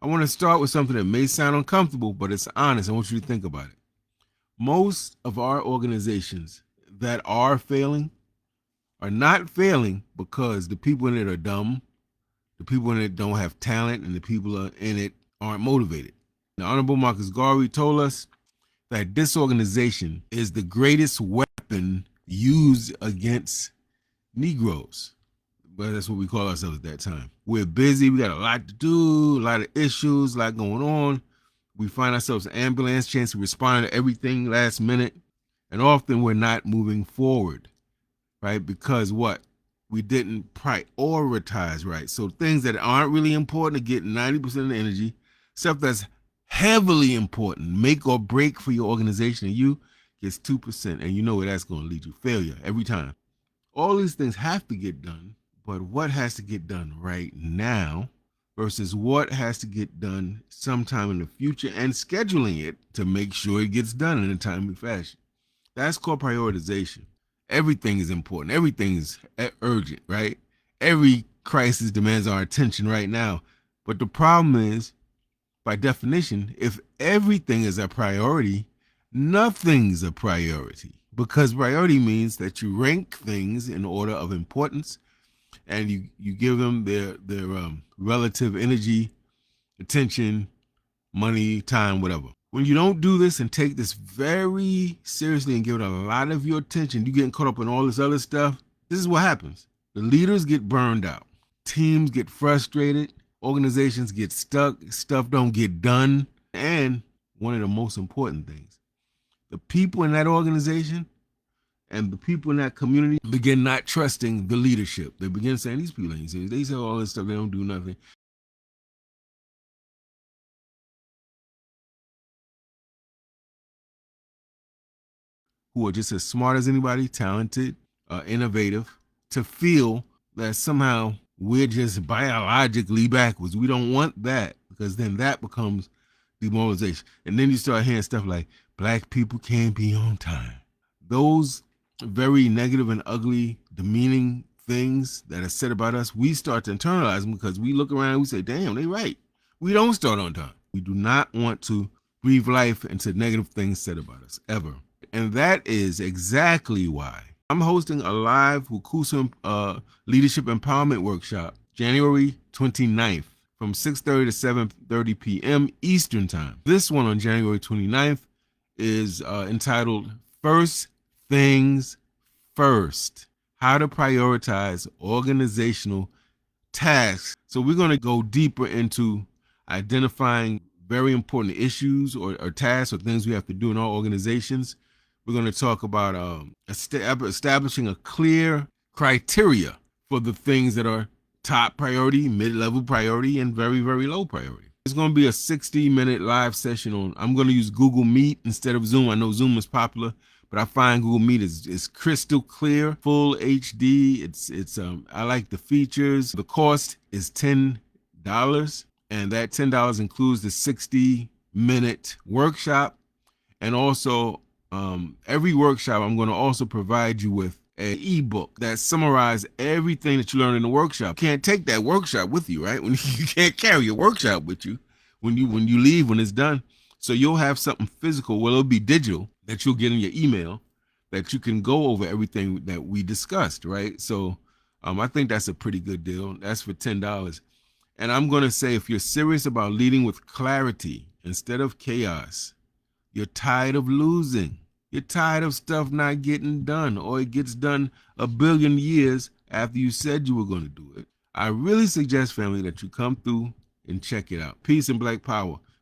I want to start with something that may sound uncomfortable, but it's honest. I want you to think about it. Most of our organizations that are failing are not failing because the people in it are dumb, the people in it don't have talent, and the people in it aren't motivated. The Honorable Marcus Garvey told us that disorganization is the greatest weapon used against Negroes. But that's what we call ourselves at that time. We're busy. We got a lot to do, a lot of issues, a lot going on. We find ourselves ambulance, chance to respond to everything last minute. And often we're not moving forward, right? Because what? We didn't prioritize right. So things that aren't really important to get 90% of the energy, stuff that's heavily important, make or break for your organization, and you gets 2%. And you know where that's going to lead you. Failure every time. All these things have to get done, but what has to get done right now versus what has to get done sometime in the future, and scheduling it to make sure it gets done in a timely fashion. That's called prioritization. Everything is important. Everything is urgent, right? Every crisis demands our attention right now. But the problem is, by definition, if everything is a priority, nothing's a priority, because priority means that you rank things in order of importance, and you give them their relative energy, attention, money, time, whatever. When you don't do this and take this very seriously and give it a lot of your attention, you getting caught up in all this other stuff, this is what happens. The leaders get burned out. Teams get frustrated. Organizations get stuck. Stuff don't get done. And one of the most important things, the people in that organization and the people in that community begin not trusting the leadership. They begin saying, these people ain't serious. They say all this stuff, they don't do nothing. Who are just as smart as anybody, talented, innovative, to feel that somehow we're just biologically backwards. We don't want that, because then that becomes demoralization. And then you start hearing stuff like, black people can't be on time. Those very negative and ugly, demeaning things that are said about us, we start to internalize them because we look around and we say, damn, they right. We don't start on time. We do not want to breathe life into negative things said about us, ever. And that is exactly why I'm hosting a live Wukusu Leadership Empowerment Workshop, January 29th from 6:30 to 7:30 p.m. Eastern Time. This one on January 29th is entitled First Things First, How to Prioritize Organizational Tasks. So we're going to go deeper into identifying very important issues or tasks or things we have to do in our organizations. We're going to talk about establishing a clear criteria for the things that are top priority, mid-level priority, and very, very low priority. It's going to be a 60-minute live session on, I'm going to use Google Meet instead of Zoom. I know Zoom is popular, but I find Google Meet is crystal clear, full HD. I like the features. The cost is $10, and that $10 includes the 60-minute workshop, and also every workshop, I'm going to also provide you with an ebook that summarizes everything that you learned in the workshop. You can't take that workshop with you, right? When you can't carry your workshop with you when you leave, when it's done. So you'll have something physical. Well, it'll be digital that you'll get in your email that you can go over everything that we discussed, right? So I think that's a pretty good deal. That's for $10. And I'm going to say, if you're serious about leading with clarity instead of chaos, you're tired of losing, you're tired of stuff not getting done, or it gets done a billion years after you said you were going to do it, I really suggest, family, that you come through and check it out. Peace and Black Power.